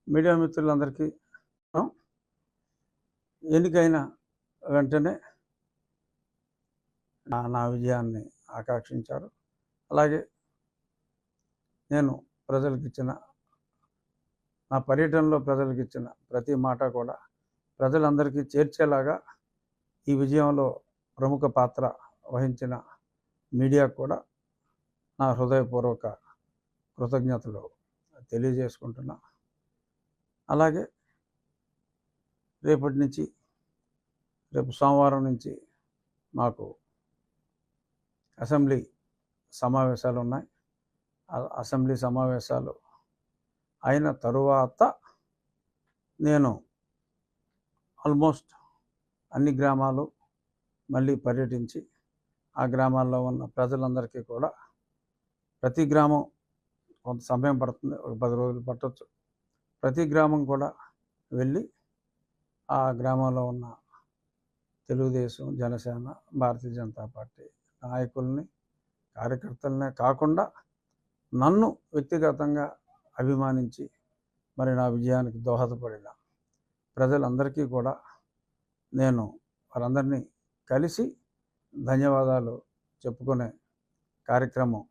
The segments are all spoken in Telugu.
మీడియా మిత్రులందరికీ ఎన్నికైన వెంటనే నా విజయాన్ని ఆకాంక్షించారు. అలాగే నేను నా పర్యటనలో ప్రజలకిచ్చిన ప్రతి మాట కూడా ప్రజలందరికీ చేర్చేలాగా ఈ విజయంలో ప్రముఖ పాత్ర వహించిన మీడియాకు కూడా నా హృదయపూర్వక కృతజ్ఞతలు తెలియజేసుకుంటున్నా. అలాగే రేపు సోమవారం నుంచి మాకు అసెంబ్లీ సమావేశాలు ఉన్నాయి. అసెంబ్లీ సమావేశాలు అయిన తరువాత నేను ఆల్మోస్ట్ అన్ని గ్రామాలు మళ్ళీ పర్యటించి ఆ గ్రామాల్లో ఉన్న ప్రజలందరికీ కూడా ప్రతి గ్రామం కొంత సమయం పడుతుంది, ఒక 10 రోజులు పట్టవచ్చు. ప్రతి గ్రామం కూడా వెళ్ళి ఆ గ్రామంలో ఉన్న తెలుగుదేశం, జనసేన, భారతీయ జనతా పార్టీ నాయకుల్ని, కార్యకర్తలనే కాకుండా నన్ను వ్యక్తిగతంగా అభిమానించి మరి నా విజయానికి దోహదపడిన ప్రజలందరికీ కూడా నేను వారందరినీ కలిసి ధన్యవాదాలు చెప్పుకునే కార్యక్రమం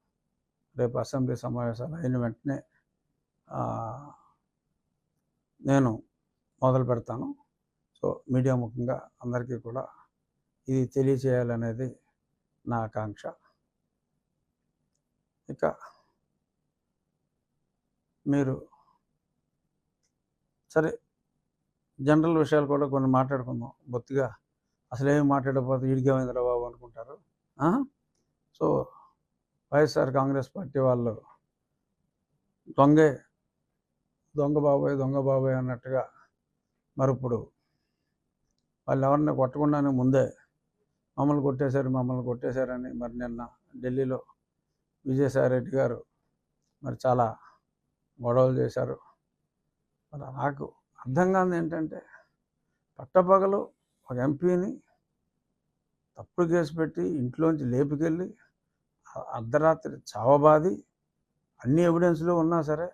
రేపు అసెంబ్లీ సమావేశాలు అయిన వెంటనే నేను మొదలు పెడతాను. సో మీడియా ముఖంగా అందరికీ కూడా ఇది తెలియచేయాలనేది నా ఆకాంక్ష. ఇక మీరు సరే జనరల్ విషయాలు కూడా కొన్ని మాట్లాడుకుందాం. బొత్తిగా అసలేమి మాట్లాడకపోతే ఈడికేమైందిరా బాబు అనుకుంటారు. సో వైఎస్ఆర్ కాంగ్రెస్ పార్టీ వాళ్ళు దొంగ బాబాయ్ అన్నట్టుగా మరి ఇప్పుడు వాళ్ళు ఎవరిని కొట్టకుండానే ముందే మమ్మల్ని కొట్టేశారని మరి నిన్న ఢిల్లీలో విజయసాయిరెడ్డి గారు మరి చాలా గొడవలు చేశారు. మరి నాకు అర్థం కాదు ఏంటంటే పట్టపగలు ఒక ఎంపీని తప్పుడు కేసు పెట్టి ఇంట్లోంచి లేపుకెళ్ళి అర్ధరాత్రి చావబాది అన్ని ఎవిడెన్స్లు ఉన్నా సరే,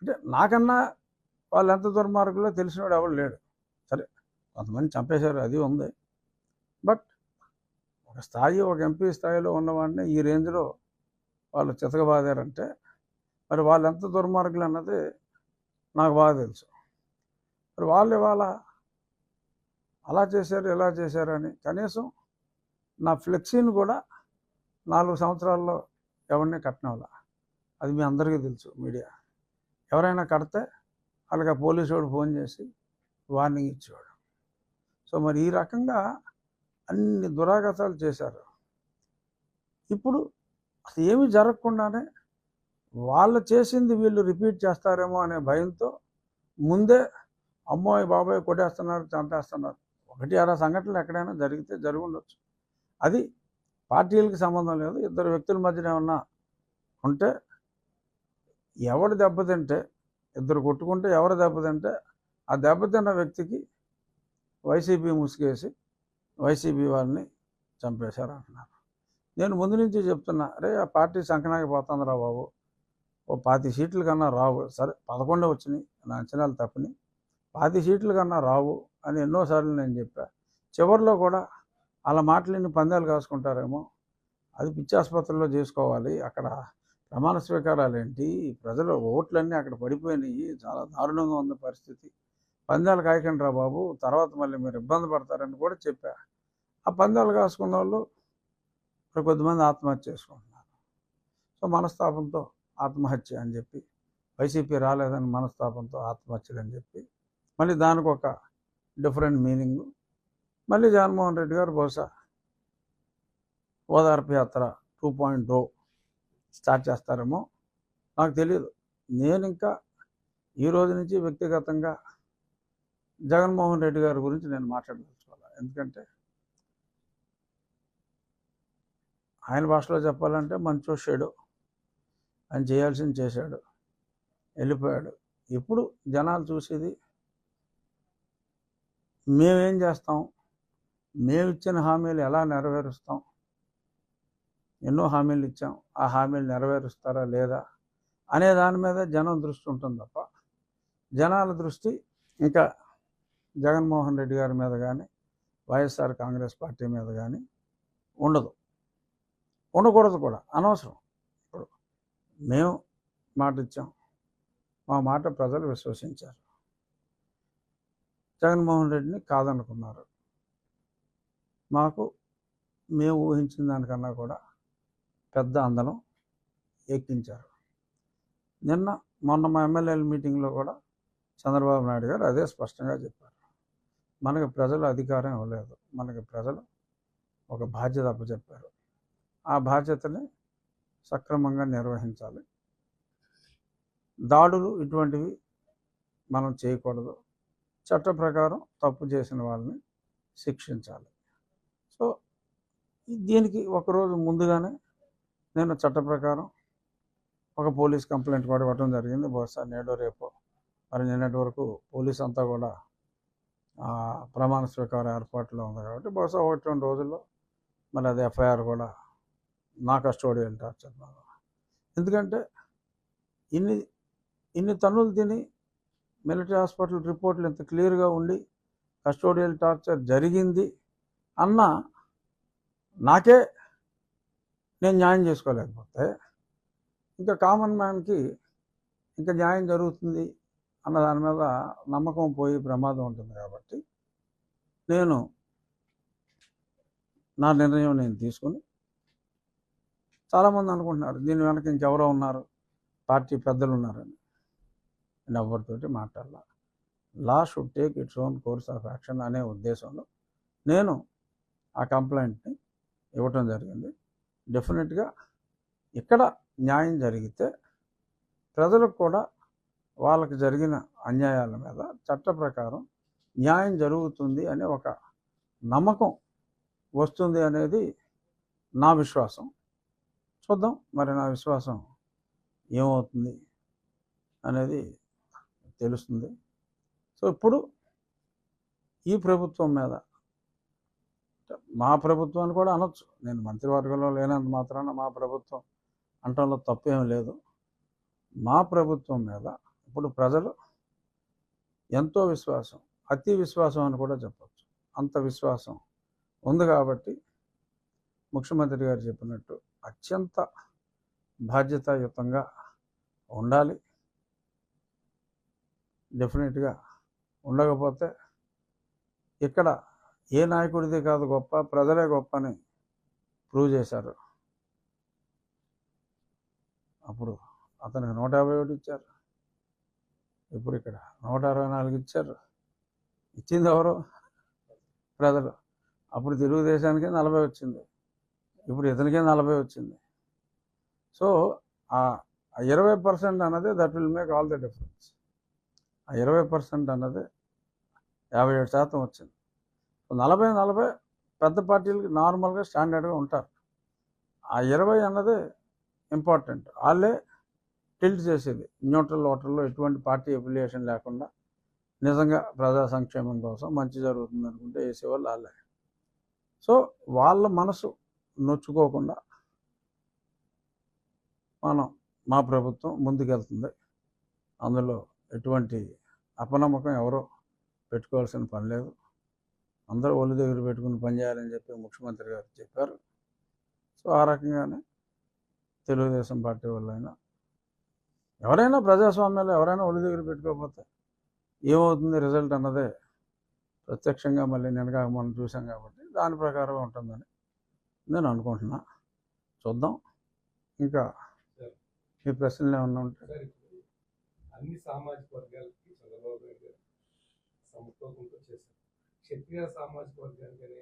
అంటే నాకన్నా వాళ్ళు ఎంత దుర్మార్గులో తెలిసినవాడు ఎవరు లేడు. సరే కొంతమంది చంపేశారు, అది ఉంది. బట్ ఒక ఎంపీ స్థాయిలో ఉన్నవాడిని ఈ రేంజ్లో వాళ్ళు చితకబాదారంటే మరి వాళ్ళు ఎంత దుర్మార్గులు అన్నది నాకు బాగా తెలుసు. మరి వాళ్ళు ఇవాళ అలా చేశారు ఇలా చేశారని కనీసం నా ఫ్లెక్సీని కూడా 4 సంవత్సరాల్లో ఎవరిని కట్టినవాళ్ళ, అది మీ అందరికీ తెలుసు. మీడియా ఎవరైనా కడితే వాళ్ళకి ఆ పోలీసు వాడు ఫోన్ చేసి వార్నింగ్ ఇచ్చేవాడు. సో మరి ఈ రకంగా అన్ని దురాగతాలు చేశారు. ఇప్పుడు అసలు ఏమీ జరగకుండానే వాళ్ళు చేసింది వీళ్ళు రిపీట్ చేస్తారేమో అనే భయంతో ముందే అమ్మోయ్ బాబాయ్ కొట్టేస్తున్నారు, చంపేస్తున్నారు. 1-6 సంఘటనలు ఎక్కడైనా జరిగి ఉండొచ్చు. అది పార్టీలకి సంబంధం లేదు. ఇద్దరు వ్యక్తుల మధ్యన ఏమన్నా ఉంటే ఎవడు దెబ్బతింటే, ఇద్దరు కొట్టుకుంటే ఎవరు దెబ్బతింటే ఆ దెబ్బతిన్న వ్యక్తికి వైసీపీ ముసుగేసి వైసీపీ వాళ్ళని చంపేశారు అంటున్నారు. నేను ముందు నుంచి చెప్తున్నా, అరే ఆ పార్టీ సంకనాకి పోతుందిరా బాబు, ఓ 20 సీట్ల కన్నా రావు. సరే 11 వచ్చినాయి, నా అంచనాలు తప్పని 20 సీట్ల కన్నా రావు అని ఎన్నోసార్లు నేను చెప్పా. చివరిలో కూడా అలా మాటలని పందాలు కాసుకుంటారేమో, అది పిచ్చి ఆసుపత్రిలో చేసుకోవాలి. అక్కడ ప్రమాణ స్వీకారాలు ఏంటి, ప్రజల ఓట్లన్నీ అక్కడ పడిపోయినాయి, చాలా దారుణంగా ఉంది పరిస్థితి, పందాలు కాయకండి రా బాబు, తర్వాత మళ్ళీ మీరు ఇబ్బంది పడతారని కూడా చెప్పా. ఆ పందాలు కాసుకున్న వాళ్ళు కొద్దిమంది ఆత్మహత్య చేసుకుంటున్నారు. సో మనస్తాపంతో ఆత్మహత్య అని చెప్పి, వైసీపీ రాలేదని మనస్తాపంతో ఆత్మహత్యలు అని చెప్పి మళ్ళీ దానికి ఒక డిఫరెంట్ మీనింగ్. మళ్ళీ జగన్మోహన్ రెడ్డి గారు బహుశా ఓదార్పు యాత్ర 2.0 స్టార్ట్ చేస్తారేమో, నాకు తెలియదు. నేను ఇంకా ఈ రోజు నుంచి వ్యక్తిగతంగా జగన్మోహన్ రెడ్డి గారి గురించి నేను మాట్లాడదలుచుకోవాలి. ఎందుకంటే ఆయన భాషలో చెప్పాలంటే మంచోషాడు, ఆయన చేయాల్సింది చేశాడు, వెళ్ళిపోయాడు. ఇప్పుడు జనాలు చూసేది మేమేం చేస్తాం, మేమిచ్చిన హామీలు ఎలా నెరవేరుస్తాం, ఎన్నో హామీలు ఇచ్చాం, ఆ హామీలు నెరవేరుస్తారా లేదా అనే దాని మీద జనం దృష్టి ఉంటుంది తప్ప జనాల దృష్టి ఇంకా జగన్మోహన్ రెడ్డి గారి మీద కానీ వైఎస్ఆర్ కాంగ్రెస్ పార్టీ మీద కానీ ఉండదు, ఉండకూడదు కూడా, అనవసరం. ఇప్పుడు మేము మాట ఇచ్చాం, మా మాట ప్రజలు విశ్వసించారు, జగన్మోహన్ రెడ్డిని కాదనుకున్నారు. మాకు మేము ఊహించిన దానికన్నా కూడా పెద్ద అందలం ఎక్కించారు. మొన్న మా ఎమ్మెల్యేల మీటింగ్లో కూడా చంద్రబాబు నాయుడు గారు అదే స్పష్టంగా చెప్పారు. మనకి ప్రజలు అధికారం ఇవ్వలేదు, మనకి ప్రజలు ఒక బాధ్యత అప్పచెప్పారు. ఆ బాధ్యతని సక్రమంగా నిర్వహించాలి. దాడులు ఇటువంటివి మనం చేయకూడదు. చట్ట ప్రకారం తప్పు చేసిన వాళ్ళని శిక్షించాలి. సో దీనికి ఒకరోజు ముందుగానే నేను చట్ట ప్రకారం ఒక పోలీస్ కంప్లైంట్ కూడా ఇవ్వడం జరిగింది. బహుశా నేడో రేపో మరి నిన్నటి వరకు పోలీస్ అంతా కూడా ప్రమాణ స్వీకార ఏర్పాట్లో ఉంది కాబట్టి బహుశా 1-2 రోజుల్లో మరి అది ఎఫ్ఐఆర్ కూడా నా కస్టోడియల్ టార్చర్. ఎందుకంటే ఇన్ని తన్నులు తిని మిలిటరీ హాస్పిటల్ రిపోర్ట్లు ఇంత క్లియర్గా ఉండి కస్టోడియల్ టార్చర్ జరిగింది అన్న నాకే నేను న్యాయం చేసుకోలేకపోతే ఇంకా కామన్ మ్యాన్కి ఇంకా న్యాయం జరుగుతుంది అన్న దాని మీద నమ్మకం పోయి ప్రమాదం ఉంటుంది. కాబట్టి నేను నా నిర్ణయం నేను తీసుకుని, చాలామంది అనుకుంటున్నారు దీని వెనక ఇంకెవరో ఉన్నారు, పార్టీ పెద్దలు ఉన్నారని. నేను ఎవరితోటి మాట్లాడాల. Law should take its own course of action అనే ఉద్దేశంలో నేను ఆ కంప్లైంట్ని ఇవ్వటం జరిగింది. డెఫినెట్గా ఇక్కడ న్యాయం జరిగితే ప్రజలకు కూడా వాళ్ళకి జరిగిన అన్యాయాల మీద చట్ట ప్రకారం న్యాయం జరుగుతుంది అనే ఒక నమ్మకం వస్తుంది అనేది నా విశ్వాసం. చూద్దాం మరి నా విశ్వాసం ఏమవుతుంది అనేది తెలుస్తుంది. సో ఇప్పుడు ఈ ప్రభుత్వం మీద, మా ప్రభుత్వాన్ని కూడా అనొచ్చు, నేను మంత్రివర్గంలో లేనంత మాత్రాన మా ప్రభుత్వం అంటంలో తప్పేం లేదు. మా ప్రభుత్వం మీద ఇప్పుడు ప్రజలు ఎంతో విశ్వాసం, అతి విశ్వాసం అని కూడా చెప్పచ్చు, అంత విశ్వాసం ఉంది. కాబట్టి ముఖ్యమంత్రి గారు చెప్పినట్టు అత్యంత బాధ్యతాయుతంగా ఉండాలి. డెఫినెట్గా ఉండకపోతే ఇక్కడ ఏ నాయకుడిది కాదు గొప్ప, ప్రజలే గొప్ప అని ప్రూవ్ చేశారు. అప్పుడు అతనికి 151 ఇచ్చారు, ఇప్పుడు ఇక్కడ 164 ఇచ్చారు. ఇచ్చింది ఎవరు? ప్రజలు. అప్పుడు తెలుగుదేశానికి 40 వచ్చింది, ఇప్పుడు ఇతనికే 40 వచ్చింది. సో ఆ 20% అన్నది that will make all the difference. ఆ 20% అన్నది 57% వచ్చింది. 40 పెద్ద పార్టీలకి నార్మల్గా స్టాండర్డ్గా ఉంటారు. ఆ 20 అన్నది ఇంపార్టెంట్. వాళ్ళే టిల్ట్ చేసేది న్యూట్రల్ ఓటర్లో ఎటువంటి పార్టీ అఫిలియేషన్ లేకుండా నిజంగా ప్రజా సంక్షేమం కోసం మంచి జరుగుతుంది అనుకుంటే వేసేవాళ్ళు వాళ్ళే. సో వాళ్ళ మనసు నొచ్చుకోకుండా మా ప్రభుత్వం ముందుకెళ్తుంది. అందులో ఎటువంటి అపనమ్మకం ఎవరో పెట్టుకోవాల్సిన పని లేదు. అందరూ ఒళ్ళు దగ్గర పెట్టుకుని పనిచేయాలని చెప్పి ముఖ్యమంత్రి గారు చెప్పారు. సో ఆ రకంగానే తెలుగుదేశం పార్టీ వాళ్ళైనా ఎవరైనా ప్రజాస్వామ్యంలో ఎవరైనా ఒళ్ళు దగ్గర పెట్టుకోకపోతే ఏమవుతుంది రిజల్ట్ అన్నదే ప్రత్యక్షంగా మళ్ళీ నిన్నగా మనం చూసాం. కాబట్టి దాని ప్రకారం ఉంటుందని నేను అనుకుంటున్నా. చూద్దాం. ఇంకా మీ ప్రశ్నలు ఏమన్నా ఉంటే. అన్ని సామాజిక వర్గాలకి చంద్రబాబు నాయుడు గారు సమతూకంతో చేశారు. క్షత్రియ సామాజిక వర్గానికనే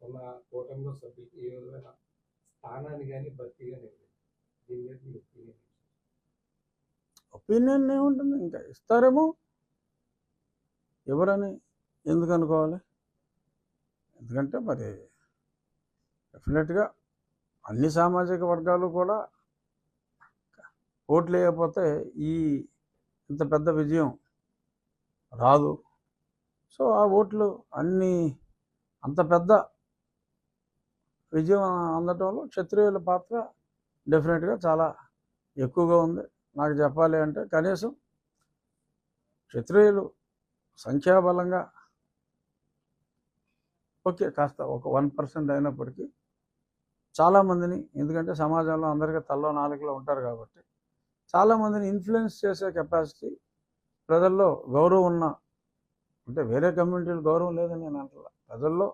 ఉన్న కూటమిలో సభ్యులకి ఏ విధమైన స్థానాన్ని కానీ భర్తీ కానీ దీని మీద మీ ఒపీనియన్ ఏముంటుంది, ఇంకా ఇస్తారేమో. ఎవరని ఎందుకు అనుకోవాలి? ఎందుకంటే మరి డెఫినెట్గా అన్ని సామాజిక వర్గాలు కూడా ఓట్లు వేయకపోతే ఇంత పెద్ద విజయం రాదు. సో ఆ ఓట్లు అంత పెద్ద విజయం అందటంలో క్షత్రియుల పాత్ర డెఫినెట్గా చాలా ఎక్కువగా ఉంది. నాకు చెప్పాలి అంటే కనీసం క్షత్రియులు సంఖ్యాబలంగా ఓకే కాస్త ఒక 1% అయినప్పటికీ చాలామందిని, ఎందుకంటే సమాజంలో అందరికీ తల్లో నాలుగులో ఉంటారు కాబట్టి చాలామందిని ఇన్ఫ్లుయెన్స్ చేసే కెపాసిటీ ప్రజల్లో గౌరవం ఉన్న, అంటే వేరే కమ్యూనిటీలు గౌరవం లేదని నేను అంటున్నా, ప్రజల్లో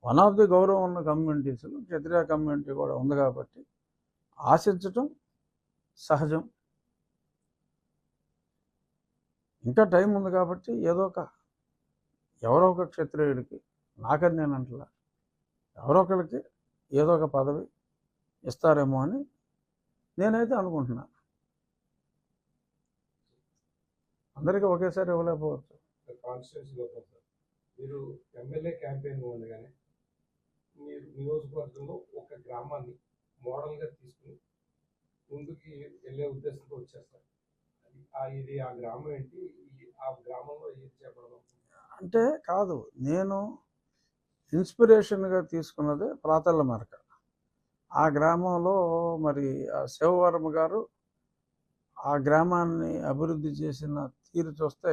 వన్ ఆఫ్ ది గౌరవం ఉన్న కమ్యూనిటీస్లో క్షత్రియ కమ్యూనిటీ కూడా ఉంది కాబట్టి ఆశించటం సహజం. ఇంకా టైం ఉంది కాబట్టి ఎవరో ఒక క్షత్రియుడికి, నాకని నేను అంటలా, ఎవరో ఒకరికి ఏదో ఒక పదవి ఇస్తారేమో అని నేనైతే అనుకుంటున్నాను. అందరికీ ఒకేసారి ఇవ్వలేకపోవచ్చు. కాన్స్టిట్యూన్సీలో మీరు ఎమ్మెల్యే క్యాంపెయిన్ ఉండగానే మీరు నియోజకవర్గంలో ఒక గ్రామాన్ని మోడల్గా తీసుకుని ముందుకి వెళ్ళే ఉద్దేశంతో వచ్చేస్తారు. ఇది ఆ గ్రామం ఏంటి, ఆ గ్రామంలో ఏది చెప్పడం అంటే కాదు, నేను ఇన్స్పిరేషన్గా తీసుకున్నదే ప్రాతళ్ళ మరక. ఆ గ్రామంలో మరి శివవర్మ గారు ఆ గ్రామాన్ని అభివృద్ధి చేసిన తీరు చూస్తే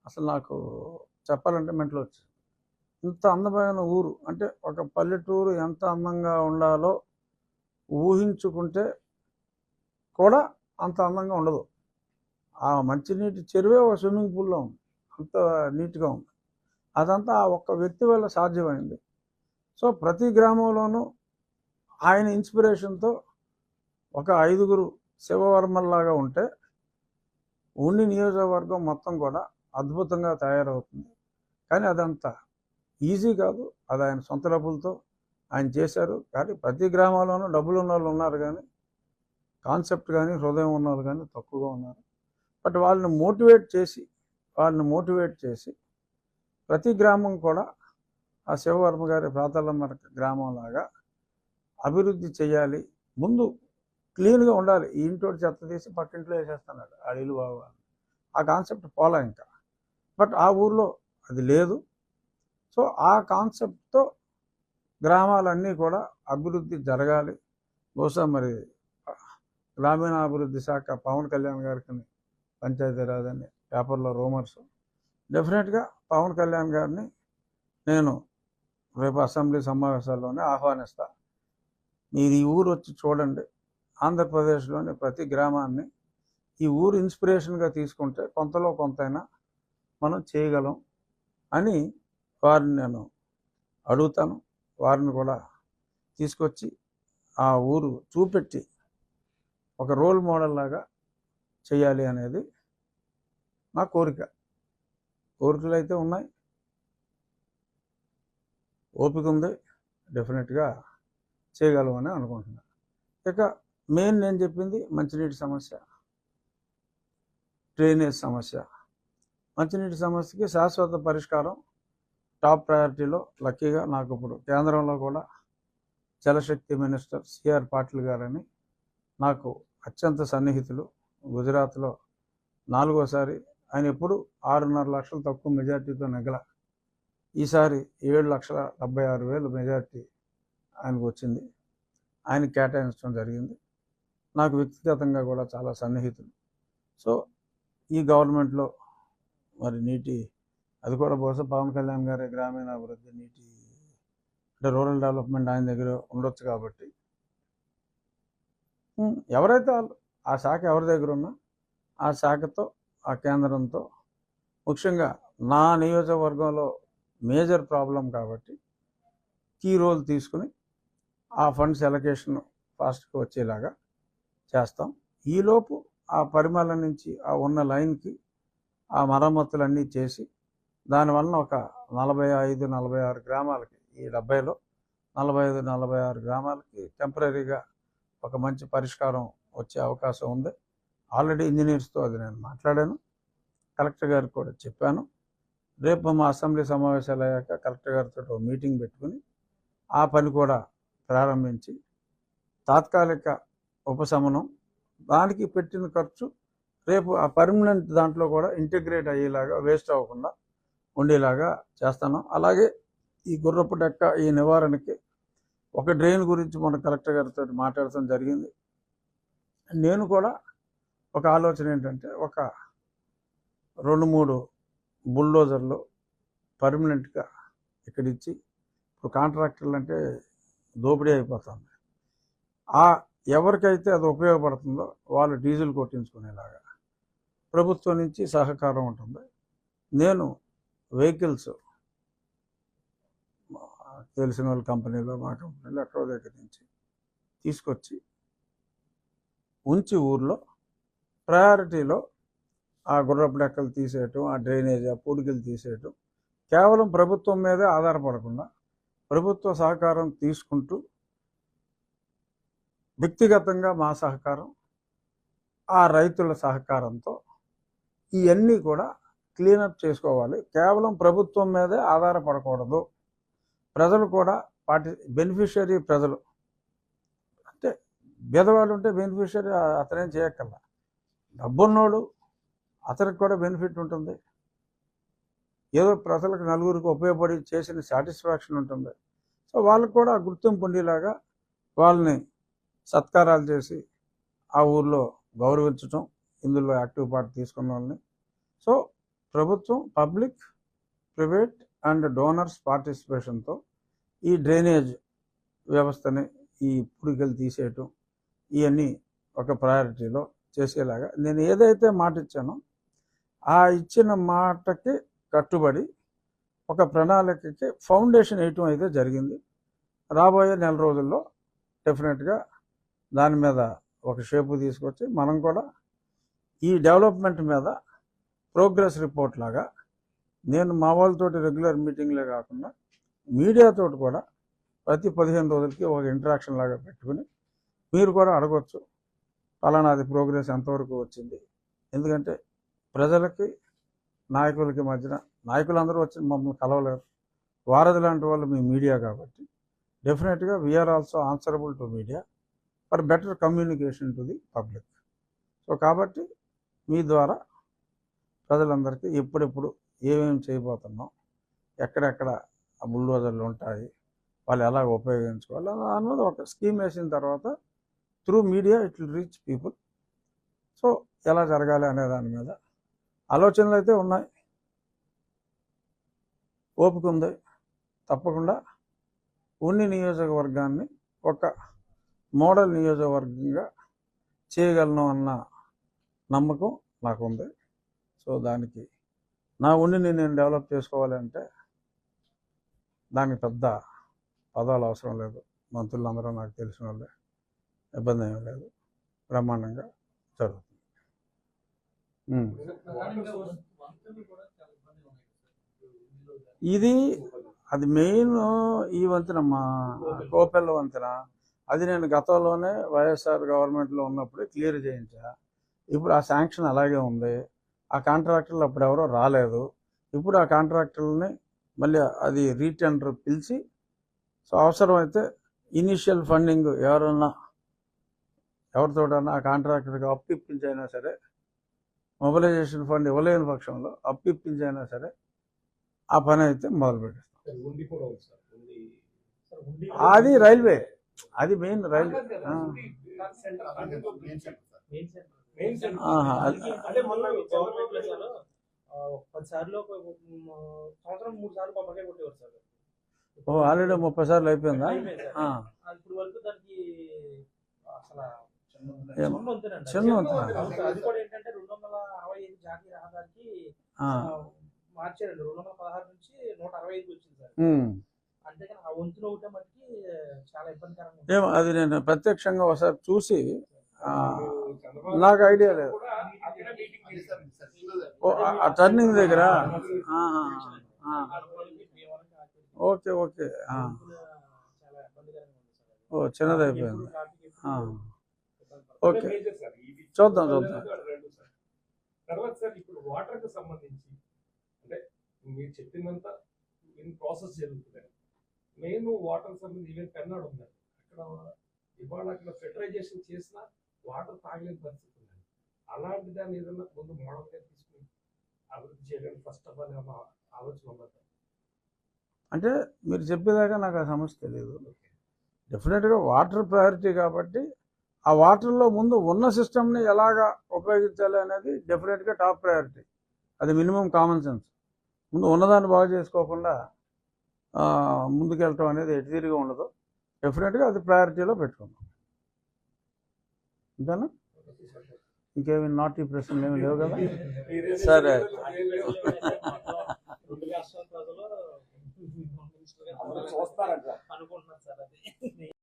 అసలు నాకు చెప్పాలంటే మెంటలు వచ్చింది. ఇంత అందమైన ఊరు, అంటే ఒక పల్లెటూరు ఎంత అందంగా ఉండాలో ఊహించుకుంటే కూడా అంత అందంగా ఉండదు. ఆ మంచినీటి చెరువే ఒక స్విమ్మింగ్ పూల్లో ఉంది, అంత నీట్గా ఉంది. అదంతా ఆ ఒక్క వ్యక్తి వల్ల సాధ్యమైంది. సో ప్రతి గ్రామంలోనూ ఆయన ఇన్స్పిరేషన్తో ఒక 5గురు శివవర్మల్లాగా ఉంటే ఉండి నియోజకవర్గం మొత్తం కూడా అద్భుతంగా తయారవుతుంది. కానీ అదంతా ఈజీ కాదు, అది ఆయన సొంత డబ్బులతో ఆయన చేశారు. కానీ ప్రతి గ్రామంలోనూ డబ్బులు ఉన్న వాళ్ళు ఉన్నారు, కానీ కాన్సెప్ట్ కానీ హృదయం ఉన్న వాళ్ళు కానీ తక్కువగా ఉన్నారు. బట్ వాళ్ళని మోటివేట్ చేసి ప్రతి గ్రామం కూడా ఆ శివవర్మ గారి ప్రాతళ్ళ మరక గ్రామంలాగా అభివృద్ధి చేయాలి. ముందు క్లీన్గా ఉండాలి. ఈ ఇంటోటి చెత్త తీసి పక్కింట్లో వేసేస్తున్నాడు, ఆ ఇల్లు బాగోవాలి, ఆ కాన్సెప్ట్ పోలా ఇంకా. బట్ ఆ ఊర్లో అది లేదు. సో ఆ కాన్సెప్ట్తో గ్రామాలన్నీ కూడా అభివృద్ధి జరగాలి. బహుశా మరి గ్రామీణాభివృద్ధి శాఖ పవన్ కళ్యాణ్ గారికి పంచాయతీరాజ్ అని పేపర్లో రూమర్స్, డెఫినెట్గా పవన్ కళ్యాణ్ గారిని నేను రేపు అసెంబ్లీ సమావేశాల్లోనే ఆహ్వానిస్తా. మీరు ఈ ఊరు వచ్చి చూడండి, ఆంధ్రప్రదేశ్లోని ప్రతి గ్రామాన్ని ఈ ఊరు ఇన్స్పిరేషన్గా తీసుకుంటే కొంతలో కొంతైనా మనం చేయగలం అని వారిని నేను అడుగుతాను. వారిని కూడా తీసుకొచ్చి ఆ ఊరు చూపెట్టి ఒక రోల్ మోడల్ లాగా చేయాలి అనేది నా కోరికలు అయితే ఉన్నాయి, ఓపిక ఉంది, డెఫినెట్గా చేయగలమని అనుకుంటున్నాను. ఇక మెయిన్ నేను చెప్పింది మంచినీటి సమస్య, డ్రైనేజ్ సమస్య. మంచినీటి సమస్యకి శాశ్వత పరిష్కారం టాప్ ప్రయారిటీలో. లక్కీగా నాకు ఇప్పుడు కేంద్రంలో కూడా జలశక్తి మినిస్టర్ సిఆర్ పాటిల్ గారని నాకు అత్యంత సన్నిహితులు. గుజరాత్లో 4వసారి ఆయన ఎప్పుడు 6.5 లక్షలు తక్కువ మెజార్టీతో నెగ్గల. ఈసారి 7,76,000 మెజార్టీ ఆయనకు వచ్చింది. ఆయన కేటాయించడం జరిగింది. నాకు వ్యక్తిగతంగా కూడా చాలా సన్నిహితులు. సో ఈ గవర్నమెంట్లో మరి నీటి, అది కూడా బహుశా పవన్ కళ్యాణ్ గారి గ్రామీణాభివృద్ధి నీటి అంటే రూరల్ డెవలప్మెంట్ ఆయన దగ్గర ఉండొచ్చు కాబట్టి ఎవరైతే వాళ్ళు ఆ శాఖ ఎవరి దగ్గర ఉన్నా ఆ శాఖతో, ఆ కేంద్రంతో, ముఖ్యంగా నా నియోజకవర్గంలో మేజర్ ప్రాబ్లం కాబట్టి కీ రోల్ తీసుకుని ఆ ఫండ్స్ ఎలకేషన్ ఫాస్ట్గా వచ్చేలాగా చేస్తాం. ఈలోపు ఆ పరిమళ నుంచి ఆ ఉన్న లైన్కి ఆ మరమ్మతులన్నీ చేసి దానివల్ల ఒక 45-46 గ్రామాలకి, ఈ 70లో 45-46 గ్రామాలకి టెంపరీగా ఒక మంచి పరిష్కారం వచ్చే అవకాశం ఉంది. ఆల్రెడీ ఇంజనీర్స్తో అది నేను మాట్లాడాను, కలెక్టర్ గారికి కూడా చెప్పాను. రేపు మా అసెంబ్లీ సమావేశాలు అయ్యాక కలెక్టర్ గారితో మీటింగ్ పెట్టుకుని ఆ పని కూడా ప్రారంభించి తాత్కాలిక ఉపశమనం, దానికి పెట్టిన ఖర్చు రేపు ఆ పర్మనెంట్ దాంట్లో కూడా ఇంటిగ్రేట్ అయ్యేలాగా, వేస్ట్ అవ్వకుండా ఉండేలాగా చేస్తాను. అలాగే ఈ గుర్రపు డెక్క ఈ నివారణకి ఒక డ్రైన్ గురించి మన కలెక్టర్ గారితో మాట్లాడటం జరిగింది. నేను కూడా ఒక ఆలోచన ఏంటంటే ఒక 2-3 బుల్డోజర్లు పర్మనెంట్గా ఇక్కడ ఇచ్చి, ఇప్పుడు కాంట్రాక్టర్లు అంటే దోపిడీ అయిపోతుంది. ఎవరికైతే అది ఉపయోగపడుతుందో వాళ్ళు డీజిల్ కొట్టించుకునేలాగా ప్రభుత్వం నుంచి సహకారం ఉంటుంది. నేను వెహికల్స్ తెలిసిన వాళ్ళ కంపెనీలో, మా కంపెనీలో ఎక్కడో దగ్గర నుంచి తీసుకొచ్చి ఉంచి ఊర్లో ప్రయారిటీలో ఆ గుర్రపు డెక్కలు తీసేయటం, ఆ డ్రైనేజ్, ఆ పూడికలు తీసేయటం, కేవలం ప్రభుత్వం మీదే ఆధారపడకుండా ప్రభుత్వ సహకారం తీసుకుంటూ వ్యక్తిగతంగా మా సహకారం, ఆ రైతుల సహకారంతో ఇవన్నీ కూడా క్లీనప్ చేసుకోవాలి. కేవలం ప్రభుత్వం మీదే ఆధారపడకూడదు. ప్రజలు కూడా బెనిఫిషియరీ ప్రజలు అంటే బీదవాళ్ళు ఉంటే బెనిఫిషియరీ అతనేం చేయక్కర్లా. డబ్బున్నోడు అతనికి కూడా బెనిఫిట్ ఉంటుంది. ఏదో ప్రజలకు నలుగురికి ఉపయోగపడి చేసిన సాటిస్ఫాక్షన్ ఉంటుంది. సో వాళ్ళకు కూడా గుర్తింపు ఉండేలాగా వాళ్ళని సత్కారాలు చేసి ఆ ఊర్లో గౌరవించటం, ఇందులో యాక్టివ్ పార్ట్ తీసుకున్న వాళ్ళని. సో ప్రభుత్వం, పబ్లిక్, ప్రైవేట్ అండ్ డోనర్స్ పార్టిసిపేషన్తో ఈ డ్రైనేజ్ వ్యవస్థని, ఈ పుడికలు తీసేయటం, ఇవన్నీ ఒక ప్రయారిటీలో చేసేలాగా నేను ఏదైతే మాట ఇచ్చానో ఆ ఇచ్చిన మాటకి కట్టుబడి ఒక ప్రణాళికకి ఫౌండేషన్ వేయటం అయితే జరిగింది. రాబోయే నెల రోజుల్లో డెఫినెట్గా దాని మీద ఒక షేపు తీసుకొచ్చి మనం కూడా ఈ డెవలప్మెంట్ మీద ప్రోగ్రెస్ రిపోర్ట్ లాగా నేను మా వాళ్ళతోటి రెగ్యులర్ మీటింగ్లే కాకుండా మీడియాతో కూడా ప్రతి 15 రోజులకి ఒక ఇంటరాక్షన్ లాగా పెట్టుకుని మీరు కూడా అడగొచ్చు, పలానాది ప్రోగ్రెస్ ఎంతవరకు వచ్చింది. ఎందుకంటే ప్రజలకి నాయకులకి మధ్యన నాయకులందరూ వచ్చి మమ్మల్ని కలవలేరు. వారధి లాంటి వాళ్ళు మీ మీడియా కాబట్టి డెఫినెట్గా we are also answerable to media for better communication to the public. So కాబట్టి మీ ద్వారా ప్రజలందరికీ ఎప్పుడెప్పుడు ఏమేమి చేయబోతున్నాం, ఎక్కడెక్కడ ఆ బుల్డోజర్లు ఉంటాయి, వాళ్ళు ఎలా ఉపయోగించుకోవాలి అన్నది ఒక స్కీమ్ వేసిన తర్వాత through media it will reach people. So ఎలా జరగాలి అనే దాని మీద ఆలోచనలు అయితే ఉన్నాయి, ఓపిక ఉంది. తప్పకుండా ఉన్ని నియోజకవర్గాన్ని ఒక మోడల్ నియోజకవర్గంగా చేయగలను అన్న నమ్మకం నాకు ఉంది. సో దానికి నా ఉండిని నేను డెవలప్ చేసుకోవాలంటే దానికి పెద్ద పదాలు అవసరం లేదు. మంత్రులందరూ నాకు తెలిసిన వాళ్ళే, ఇబ్బంది ఏమీ లేదు, బ్రహ్మాండంగా జరుగుతుంది. ఇది అది మెయిన్ ఈ వంతెన, మా కోపెల్ల వంతెన. అది నేను గతంలోనే వైఎస్ఆర్ గవర్నమెంట్లో ఉన్నప్పుడే క్లియర్ చేయించా. ఇప్పుడు ఆ శాంక్షన్ అలాగే ఉంది. ఆ కాంట్రాక్టర్లు అప్పుడు ఎవరో రాలేదు. ఇప్పుడు ఆ కాంట్రాక్టర్లని మళ్ళీ అది రీటెండర్ పిలిచి, సో అవసరమైతే ఇనీషియల్ ఫండింగ్ ఎవరితోటన్నా ఆ కాంట్రాక్టర్కి అప్పిప్పించైనా సరే, మొబిలైజేషన్ ఫండ్ ఇవ్వలేని పక్షంలో అప్పిప్పించైనా సరే ఆ పని అయితే మొదలుపెట్టాం. అది రైల్వే, అది మెయిన్ రైల్వే. ఓ ఆల్రెడీ 30 సార్లు అయిపోయిందా? చిన్న మార్చారండి. 216 నుంచి 165 వచ్చింది సార్. అంటే ఆ వంతులో ఒకటే మటుకి చాలా ఇబ్బందికరంగా. ఏమో అది నేను ప్రత్యక్షంగా ఒకసారి చూసి నాకు ఐడియా లేదు. ఆ టర్నింగ్ దగ్గర ఓకే ఓకే. ఓ చిన్నది అయిపోయింది. ఓకే చూద్దాం. తర్వాత సార్ ఇప్పుడు వాటర్కి సంబంధించి అంటే మీరు చెప్పినంత ఇన్ ప్రాసెస్ జరుగుతుంది. మెయిన్ వాటర్ సంబంధించి ఈవెన్ పెన్నాడు ఉంది, అక్కడ ఇవాళ అక్కడ ఫెటరైజేషన్ చేసినా వాటర్ తాగలేని పరిస్థితి ఉంది. అలాంటి దాన్ని ఏదన్నా ముందు మోడల్గా తీసుకుని అభివృద్ధి చేయడానికి ఫస్ట్ ఆఫ్ ఆల్ ఆలోచన ఉన్నది. అంటే మీరు చెప్పేదాకా నాకు ఆ సమస్య తెలియదు. డెఫినెట్గా వాటర్ ప్రయారిటీ కాబట్టి ఆ వాటర్లో ముందు ఉన్న సిస్టమ్ని ఎలాగా ఉపయోగించాలి అనేది డెఫినెట్గా టాప్ ప్రయారిటీ. అది మినిమం కామన్ సెన్స్. ముందు ఉన్నదాన్ని బాగు చేసుకోకుండా ముందుకెళ్ళటం అనేది ఎటుతీరుగా ఉండదు. డెఫినెట్గా అది ప్రయారిటీలో పెట్టుకుందాం. అంతేనా? ఇంకేమి నాటి ప్రశ్నలు ఏమి లేవు కదా? సరే.